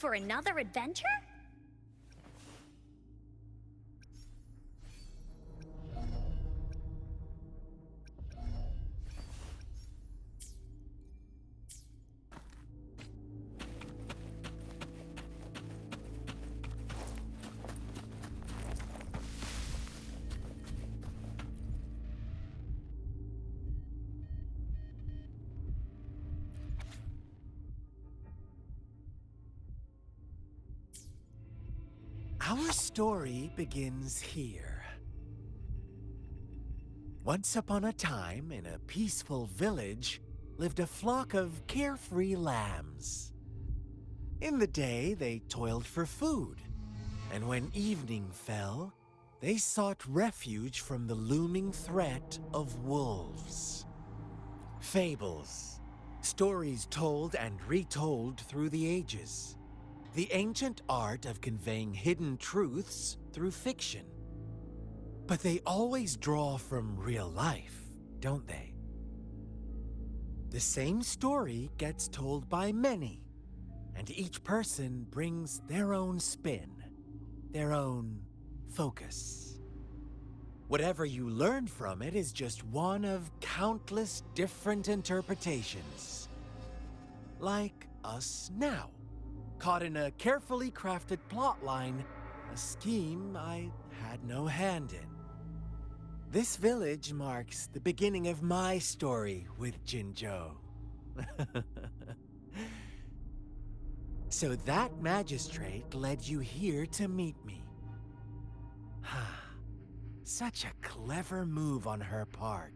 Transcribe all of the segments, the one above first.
for another adventure? Our story begins here. Once upon a time, in a peaceful village, lived a flock of carefree lambs. In the day, they toiled for food, and when evening fell, they sought refuge from the looming threat of wolves. Fables, stories told and retold through the ages. The ancient art of conveying hidden truths through fiction. But they always draw from real life, don't they? The same story gets told by many, and each person brings their own spin, their own focus. Whatever you learn from it is just one of countless different interpretations. Like us now. Caught in a carefully crafted plotline, a scheme I had no hand in. This village marks the beginning of my story with Jinzhou. So that magistrate led you here to meet me. Such a clever move on her part.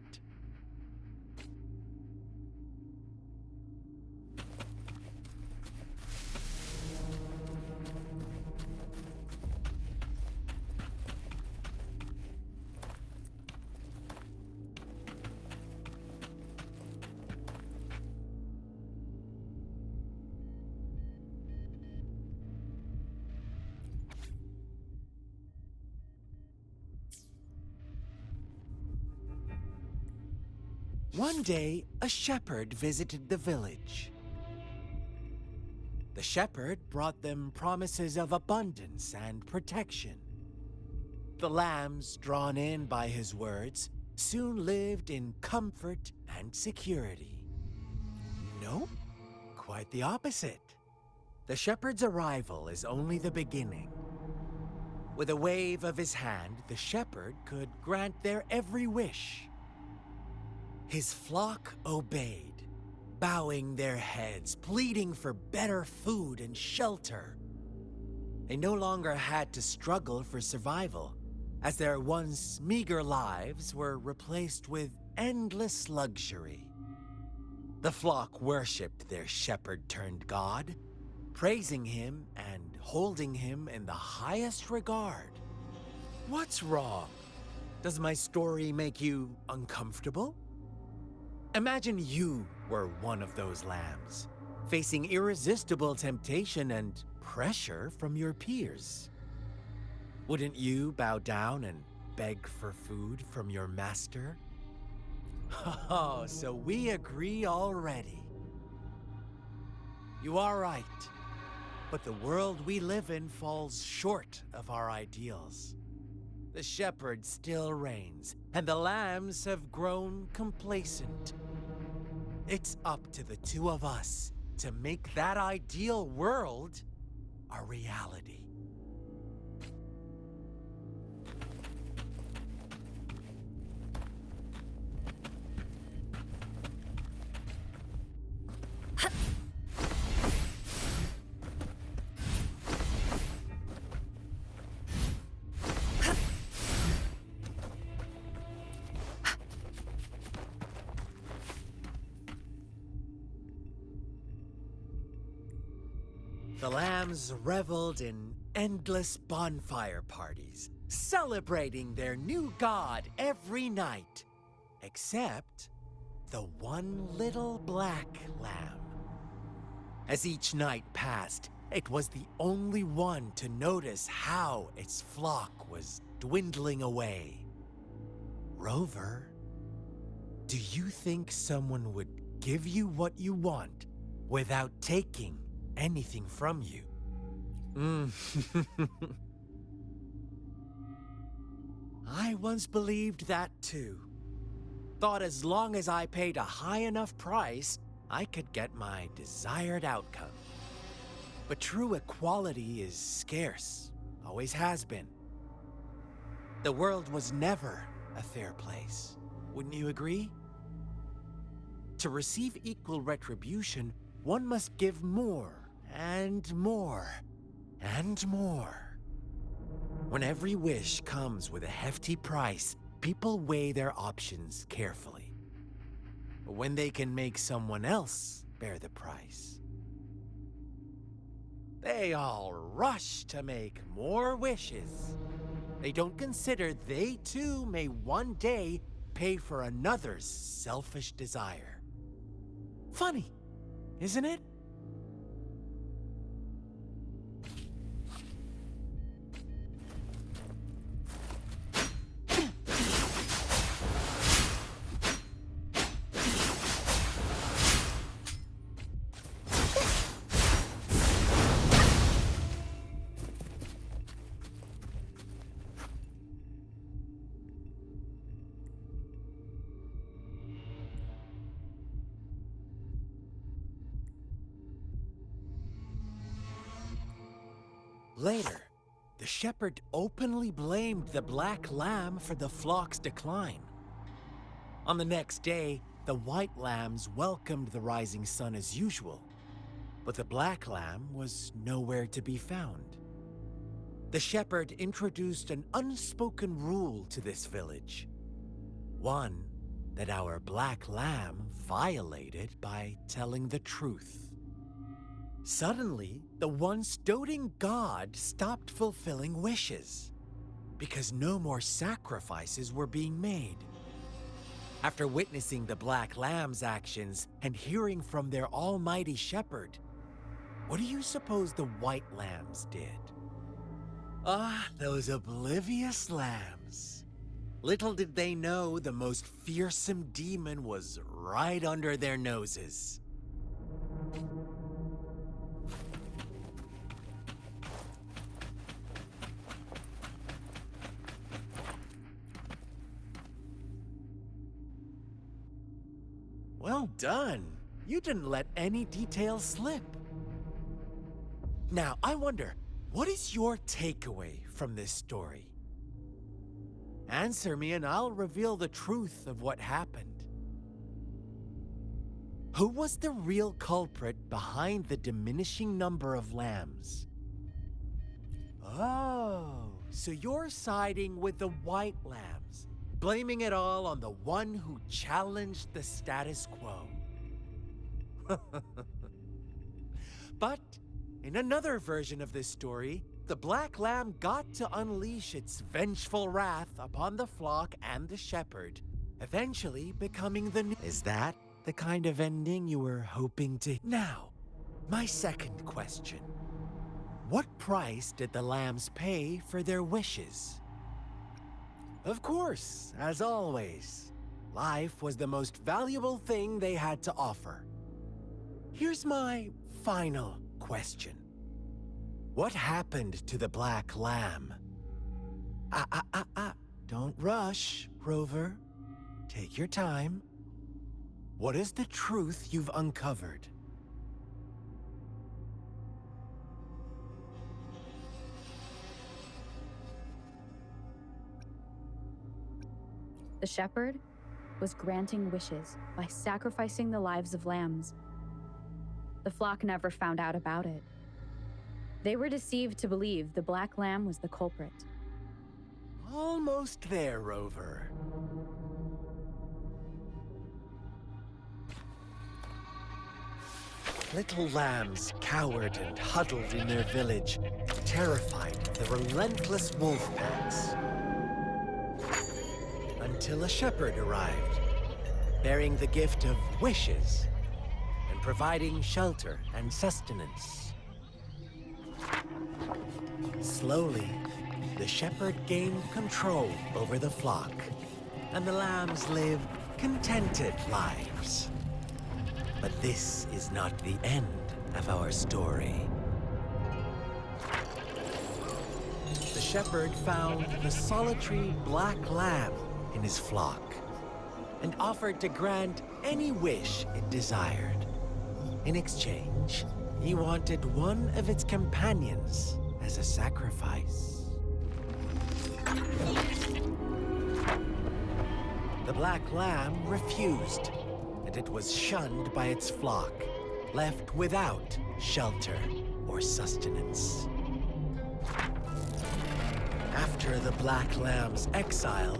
One day, a shepherd visited the village. The shepherd brought them promises of abundance and protection. The lambs, drawn in by his words, soon lived in comfort and security. No, quite the opposite. The shepherd's arrival is only the beginning. With a wave of his hand, the shepherd could grant their every wish. His flock obeyed, bowing their heads, pleading for better food and shelter. They no longer had to struggle for survival, as their once meager lives were replaced with endless luxury. The flock worshipped their shepherd-turned-god, praising him and holding him in the highest regard. What's wrong? Does my story make you uncomfortable? Imagine you were one of those lambs, facing irresistible temptation and pressure from your peers. Wouldn't you bow down and beg for food from your master? Oh, so we agree already. You are right, but the world we live in falls short of our ideals. The shepherd still reigns, and the lambs have grown complacent. It's up to the two of us to make that ideal world a reality. The lambs reveled in endless bonfire parties, celebrating their new god every night, except the one little black lamb. As each night passed, it was the only one to notice how its flock was dwindling away. Rover, do you think someone would give you what you want without taking anything from you? Mm. I once believed that too. Thought as long as I paid a high enough price, I could get my desired outcome. But true equality is scarce, always has been. The world was never a fair place. Wouldn't you agree? To receive equal retribution, one must give more and more and more. When every wish comes with a hefty price, people weigh their options carefully. But when they can make someone else bear the price, they all rush to make more wishes. They don't consider they too may one day pay for another's selfish desire. Funny, isn't it? Later, the shepherd openly blamed the black lamb for the flock's decline. On the next day, the white lambs welcomed the rising sun as usual, but the black lamb was nowhere to be found. The shepherd introduced an unspoken rule to this village. One that our black lamb violated by telling the truth. Suddenly, the once doting god stopped fulfilling wishes because no more sacrifices were being made. After witnessing the Black Lamb's actions and hearing from their almighty shepherd, what do you suppose the White Lambs did? Ah, those oblivious lambs. Little did they know the most fearsome demon was right under their noses. Well done. You didn't let any details slip. Now, I wonder, what is your takeaway from this story? Answer me and I'll reveal the truth of what happened. Who was the real culprit behind the diminishing number of lambs? Oh, so you're siding with the white lambs, blaming it all on the one who challenged the status quo. But in another version of this story, the black lamb got to unleash its vengeful wrath upon the flock and the shepherd, eventually becoming the new... Is that the kind of ending you were hoping to... Now, my second question. What price did the lambs pay for their wishes? Of course, as always, life was the most valuable thing they had to offer. Here's my final question. What happened to the black lamb? Don't rush, Rover. Take your time. What is the truth you've uncovered? The shepherd was granting wishes by sacrificing the lives of lambs. The flock never found out about it. They were deceived to believe the black lamb was the culprit. Almost there, Rover. Little lambs cowered and huddled in their village, terrified of the relentless wolf packs. Until a shepherd arrived, bearing the gift of wishes and providing shelter and sustenance. Slowly, the shepherd gained control over the flock, and the lambs lived contented lives. But this is not the end of our story. the shepherd found the solitary black lamb in his flock and offered to grant any wish it desired. In exchange, he wanted one of its companions as a sacrifice. The black lamb refused, and it was shunned by its flock, left without shelter or sustenance. After the black lamb's exile,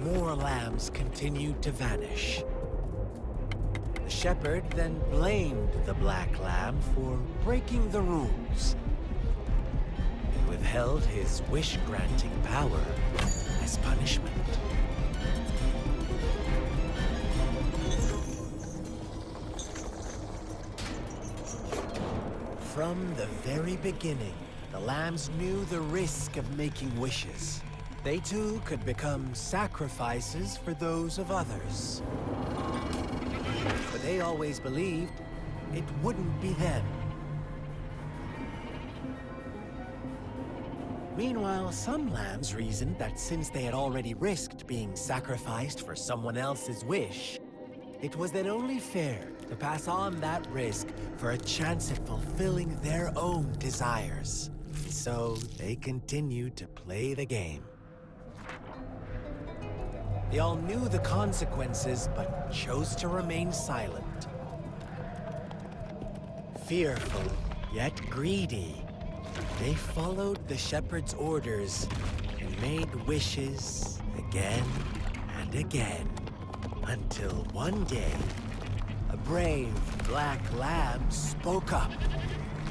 more lambs continued to vanish. The shepherd then blamed the black lamb for breaking the rules and withheld his wish-granting power as punishment. From the very beginning, the lambs knew the risk of making wishes. They too could become sacrifices for those of others. But they always believed it wouldn't be them. Meanwhile, some lambs reasoned that since they had already risked being sacrificed for someone else's wish, it was then only fair to pass on that risk for a chance at fulfilling their own desires. So they continued to play the game. They all knew the consequences, but chose to remain silent. Fearful, yet greedy, they followed the shepherd's orders and made wishes again and again, until one day, a brave black lamb spoke up,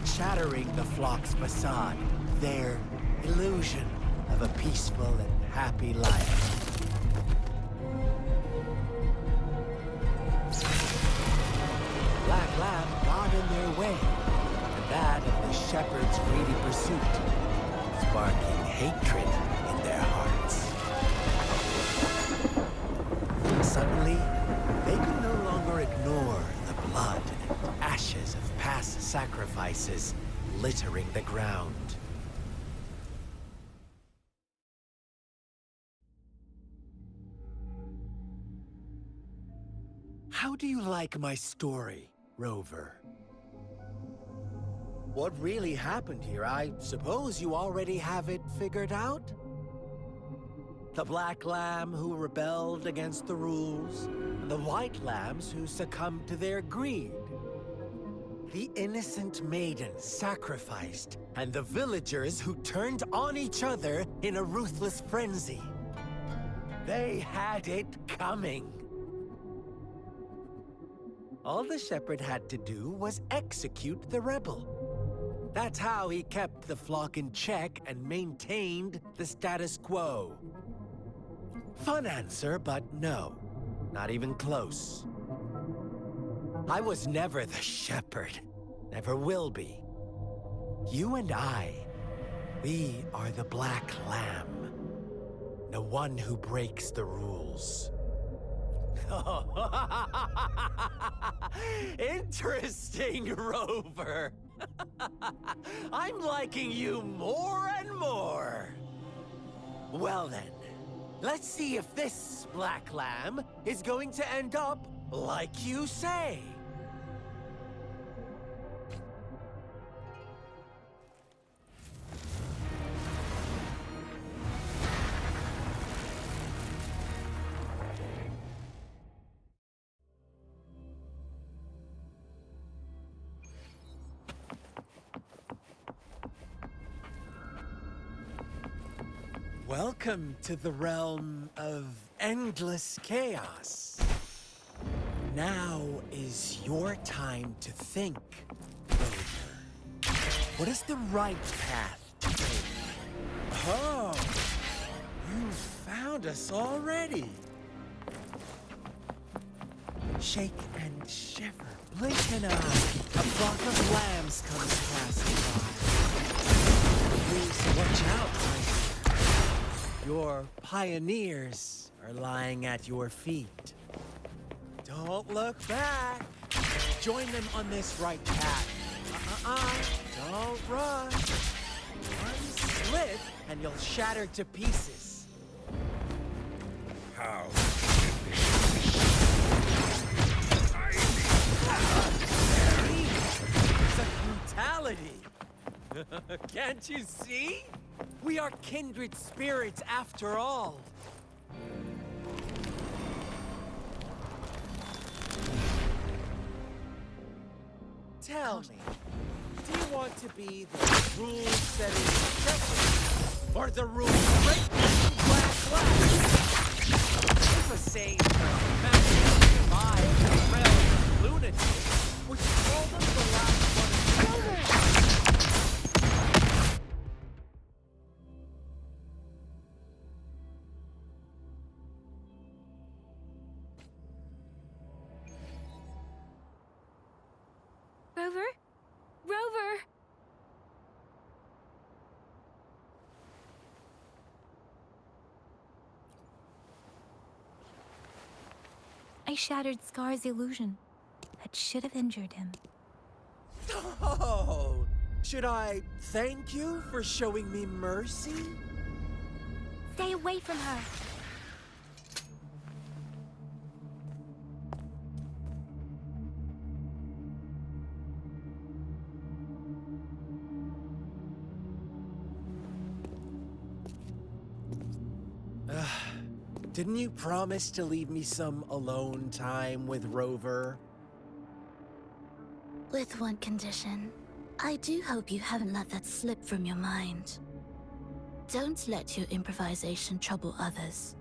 shattering the flock's facade, their illusion of a peaceful and happy life. Black lamb got in their way, and that of the shepherd's greedy pursuit, sparking hatred in their hearts. Suddenly, they could no longer ignore the blood and ashes of past sacrifices littering the ground. How do you like my story, Rover? What really happened here? I suppose you already have it figured out? The black lamb who rebelled against the rules, and the white lambs who succumbed to their greed. The innocent maiden sacrificed, and the villagers who turned on each other in a ruthless frenzy. They had it coming. All the shepherd had to do was execute the rebel. That's how he kept the flock in check and maintained the status quo. Fun answer, but no. Not even close. I was never the shepherd. Never will be. You and I, we are the black lamb. The one who breaks the rules. Interesting, Rover. I'm liking you more and more. Well then, let's see if this black lamb is going to end up like you say. Welcome to the realm of endless chaos. Now is your time to think, Rover. What is the right path to take? Oh, you found us already. Shake and shiver, blink an eye. A flock of lambs comes passing by. Please watch out, my dear. Your pioneers are lying at your feet. Don't look back. Join them on this right path. Don't rush. One slip and you'll shatter to pieces. How? It's a brutality. Can't you see? We are kindred spirits after all. Tell me, do you want to be the rule-setting shepherd or the rule-breaking black flag? It's a saying for magic survive the realm of lunatics, which is almost the last one of the Rover? Rover! I shattered Scar's illusion. That should have injured him. Oh, should I thank you for showing me mercy? Stay away from her! Didn't you promise to leave me some alone time with Rover? With one condition. I do hope you haven't let that slip from your mind. Don't let your improvisation trouble others.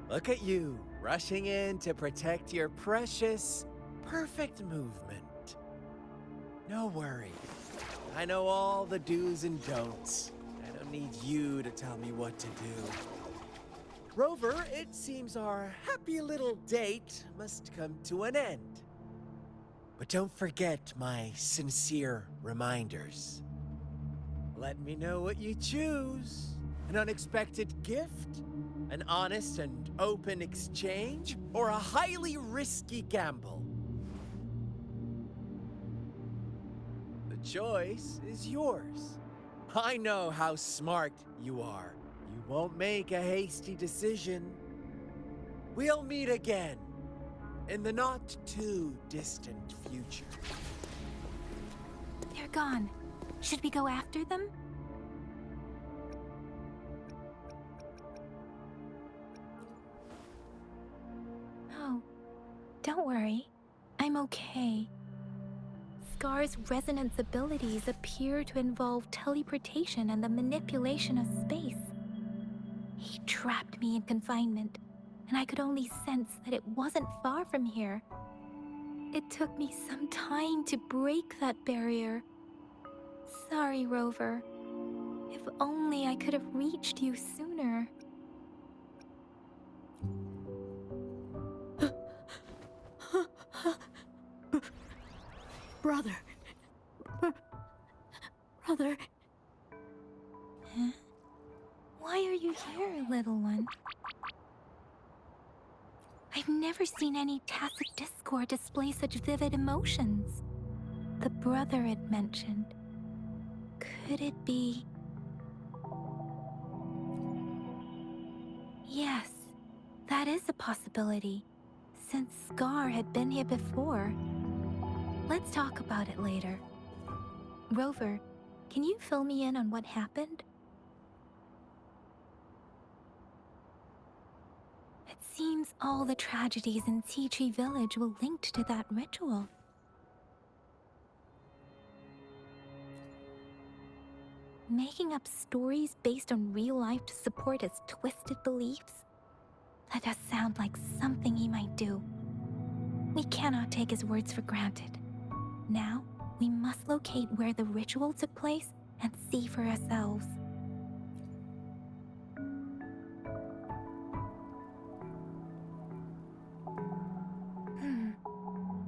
Look at you, rushing in to protect your precious, perfect movement. No worries. I know all the do's and don'ts. I don't need you to tell me what to do. Rover, it seems our happy little date must come to an end. But don't forget my sincere reminders. Let me know what you choose. An unexpected gift? An honest and open exchange? Or a highly risky gamble? The choice is yours. I know how smart you are. You won't make a hasty decision. We'll meet again in the not-too-distant future. They're gone. Should we go after them? No. Don't worry. I'm okay. Scar's resonance abilities appear to involve teleportation and the manipulation of space. He trapped me in confinement, and I could only sense that it wasn't far from here. It took me some time to break that barrier. Sorry, Rover. If only I could have reached you sooner. Brother. Brother. Huh? Why are you here, little one? I've never seen any tacit discord display such vivid emotions. The brother it mentioned. Could it be... Yes, that is a possibility, since Scar had been here before. Let's talk about it later. Rover, can you fill me in on what happened? It seems all the tragedies in Tea Tree Village were linked to that ritual. Making up stories based on real life to support his twisted beliefs? That does sound like something he might do. We cannot take his words for granted. Now, we must locate where the ritual took place and see for ourselves.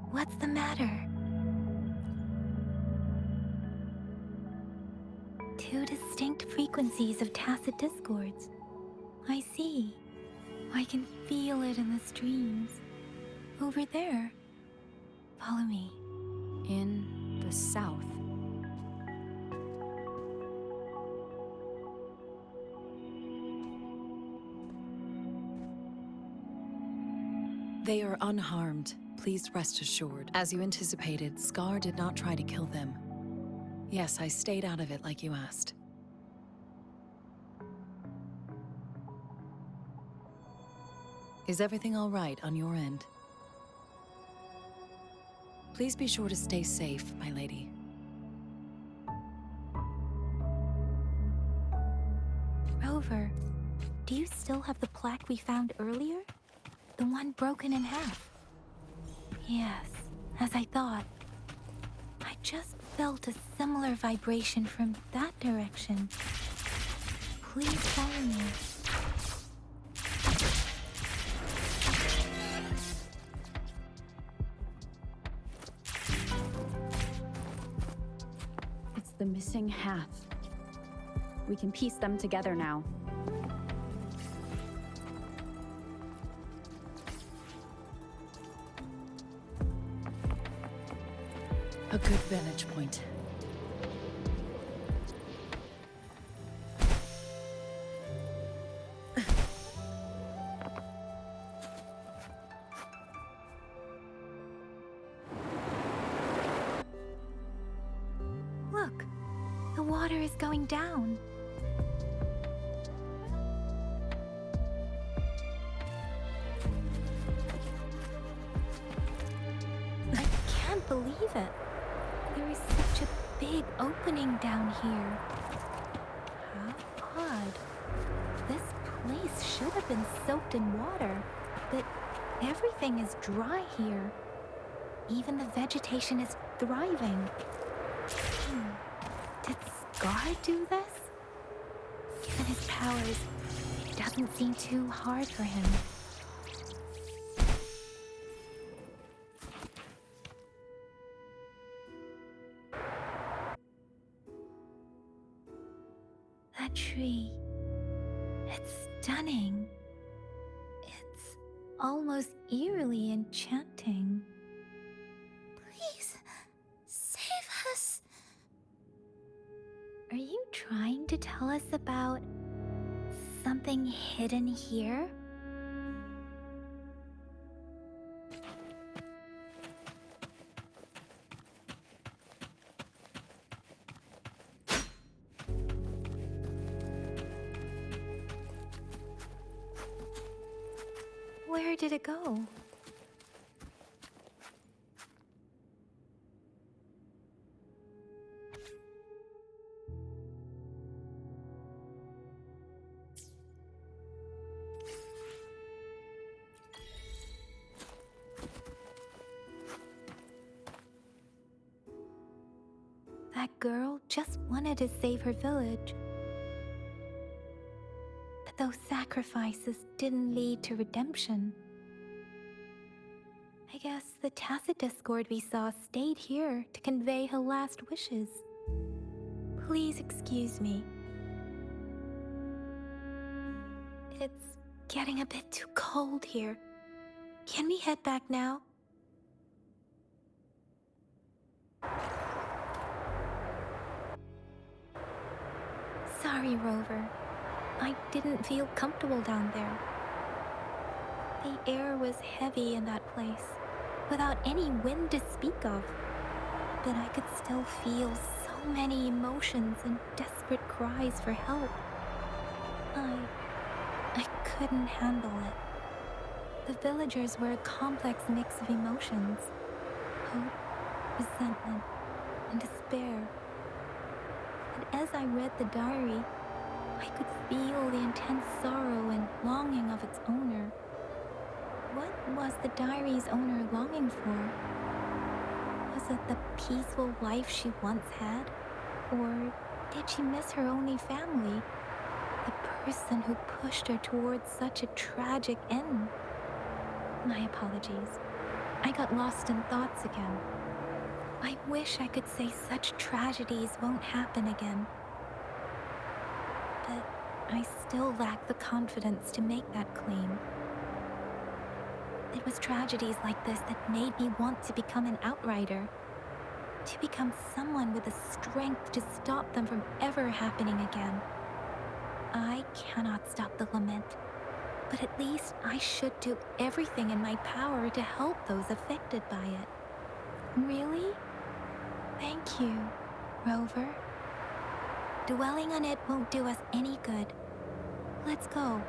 What's the matter? Two distinct frequencies of tacit discords. I see. I can feel it in the streams. Over there. Follow me. In the south. They are unharmed. Please rest assured. As you anticipated, Scar did not try to kill them. Yes, I stayed out of it like you asked. Is everything all right on your end? Please be sure to stay safe, my lady. Rover, do you still have the plaque we found earlier? The one broken in half? Yes, as I thought. I just felt a similar vibration from that direction. Please follow me. It's the missing half. We can piece them together now. A good vantage point. Look, the water is going down. I can't believe it. There is such a big opening down here. How odd. This place should have been soaked in water, but everything is dry here. Even the vegetation is thriving. Did Scar do this? Given his powers, it doesn't seem too hard for him. That tree. It's stunning. It's almost eerily enchanting. Please, save us. Are you trying to tell us about something hidden here? Where did it go? That girl just wanted to save her village. But those sacrifices didn't lead to redemption. I guess the Tacit Discord we saw stayed here to convey her last wishes. Please excuse me. It's getting a bit too cold here. Can we head back now? Sorry, Rover. I didn't feel comfortable down there. The air was heavy in that place, without any wind to speak of. But I could still feel so many emotions and desperate cries for help. I couldn't handle it. The villagers were a complex mix of emotions. Hope, resentment, and despair. And as I read the diary, I could feel the intense sorrow and longing of its owner. What was the diary's owner longing for? Was it the peaceful life she once had? Or did she miss her only family? The person who pushed her towards such a tragic end? My apologies. I got lost in thoughts again. I wish I could say such tragedies won't happen again. But I still lack the confidence to make that claim. It was tragedies like this that made me want to become an outrider. To become someone with the strength to stop them from ever happening again. I cannot stop the lament, But at least I should do everything in my power to help those affected by it. Really? Thank you, Rover. Dwelling on it won't do us any good. Let's go.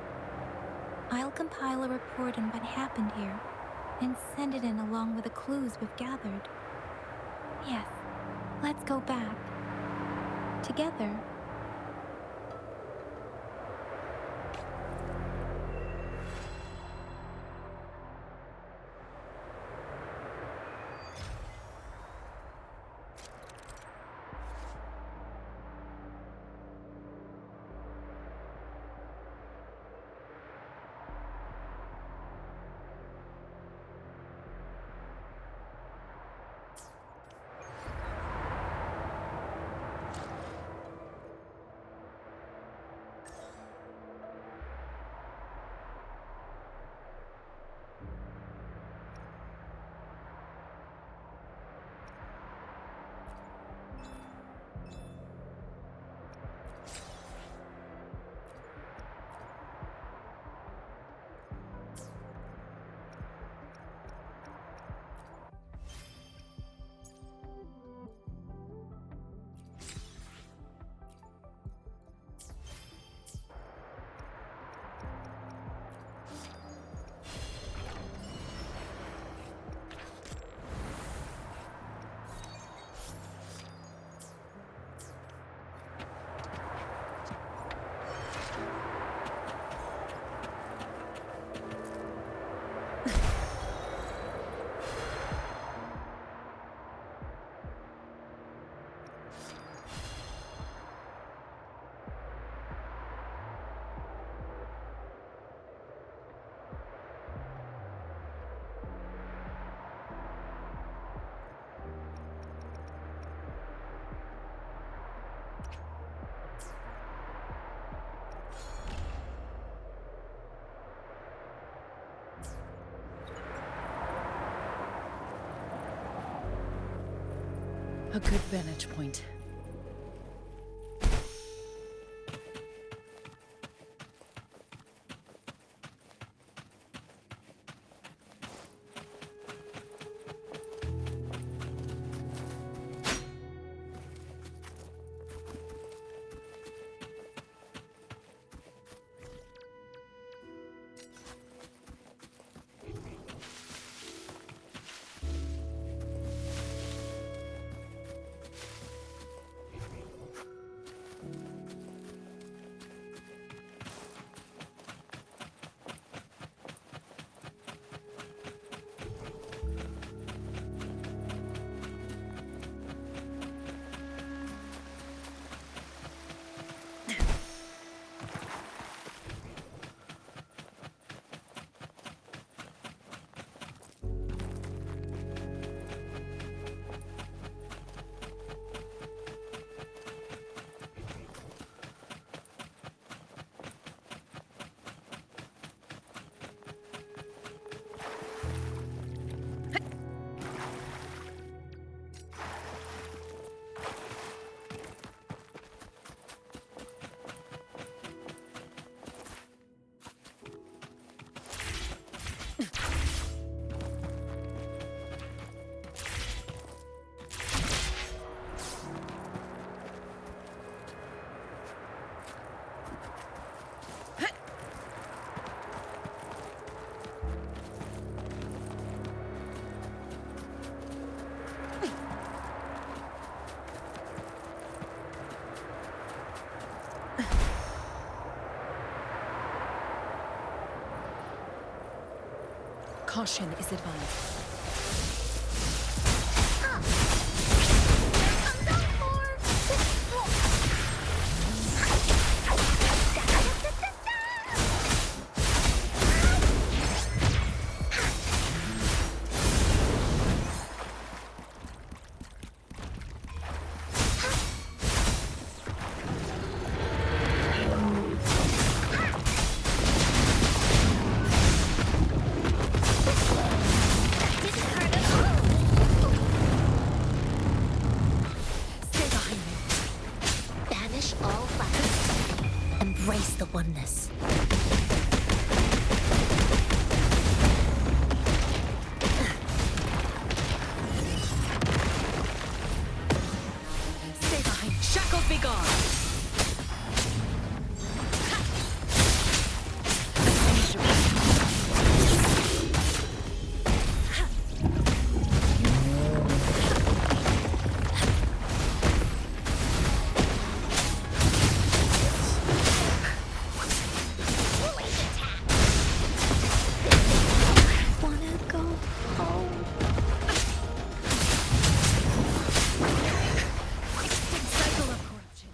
I'll compile a report on what happened here and send it in along with the clues we've gathered. Yes, let's go back. Together. A good vantage point. Caution is advised. Embrace the oneness. Scar. Wanna go home? Cycle of corruption.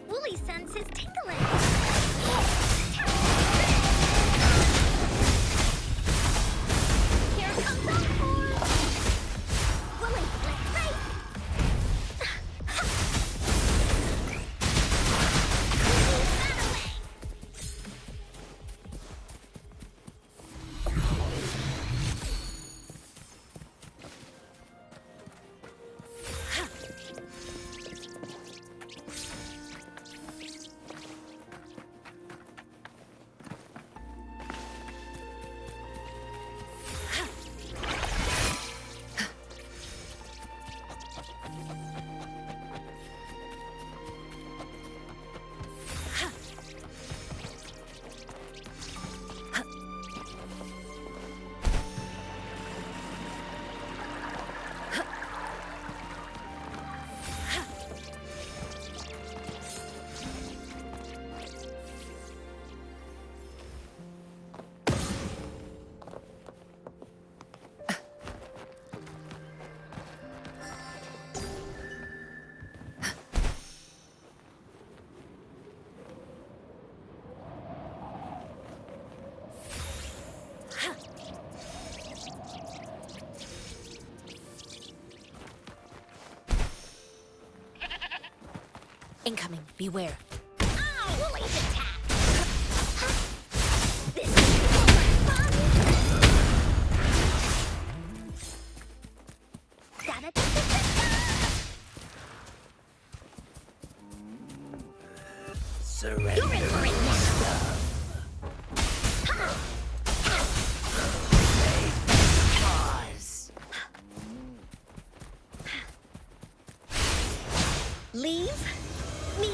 Woolly sense is tickling. Here comes Encore! Woolly, let's race! That away! Incoming, beware. Woolly's attack! This is so much fun! Da-da-da-da-da-da! Surrender. You're in for it now! Pause. Leave me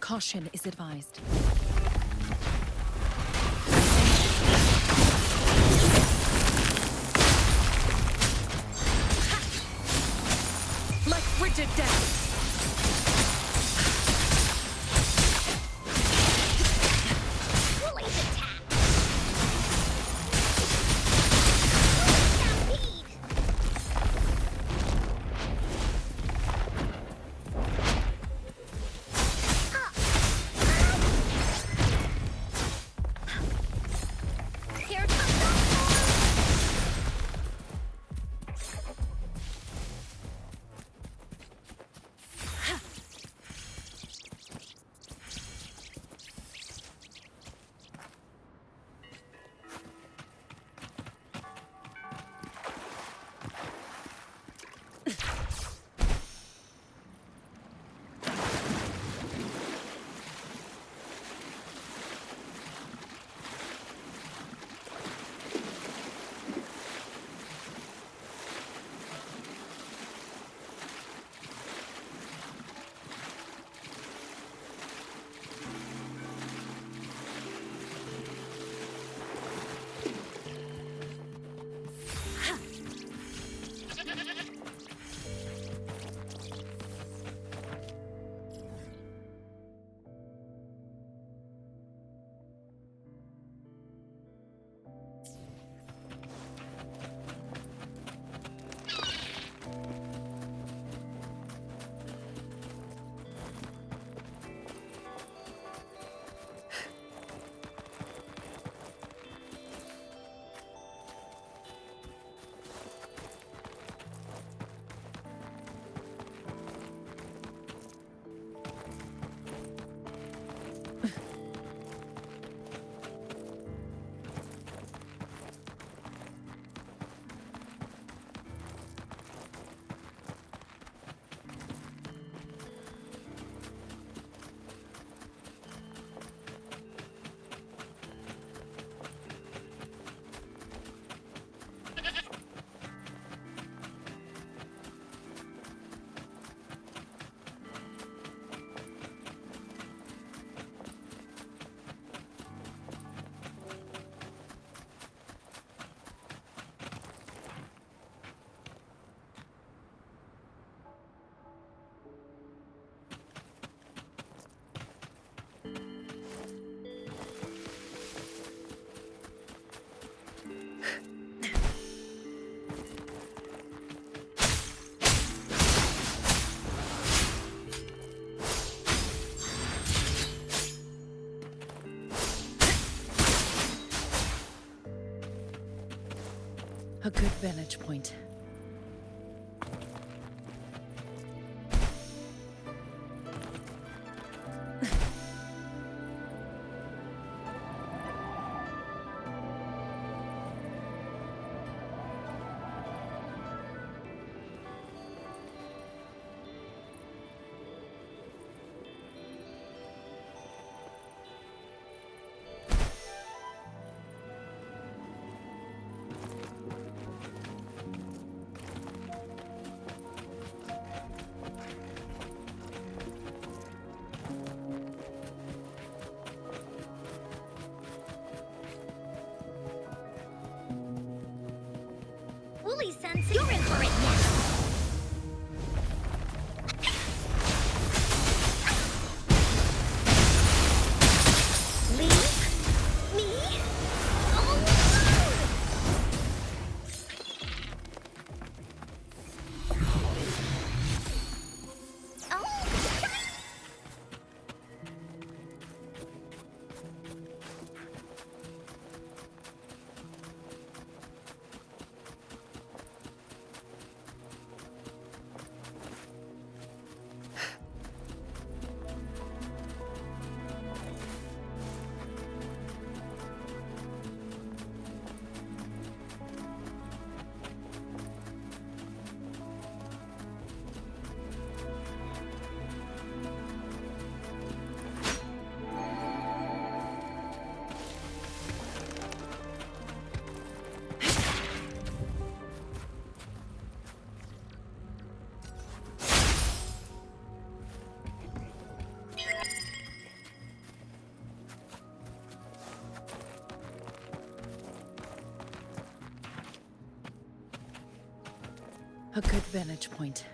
Caution is advised. Like frigid death! Woolies attack! Woolly stampede! Here comes the A good vantage point. Woolly Sensei, you're in for it now! Leave me alone! Oh! A good vantage point.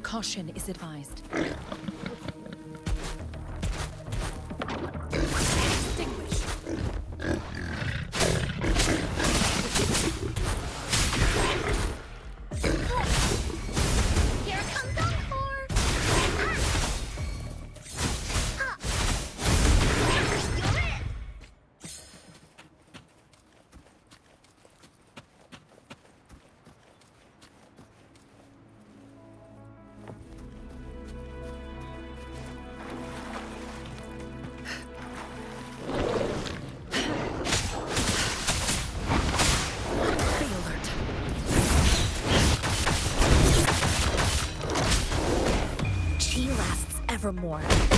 Caution is advised. Extinguish. Here comes Encore! You're it! Be alert. Chi lasts evermore.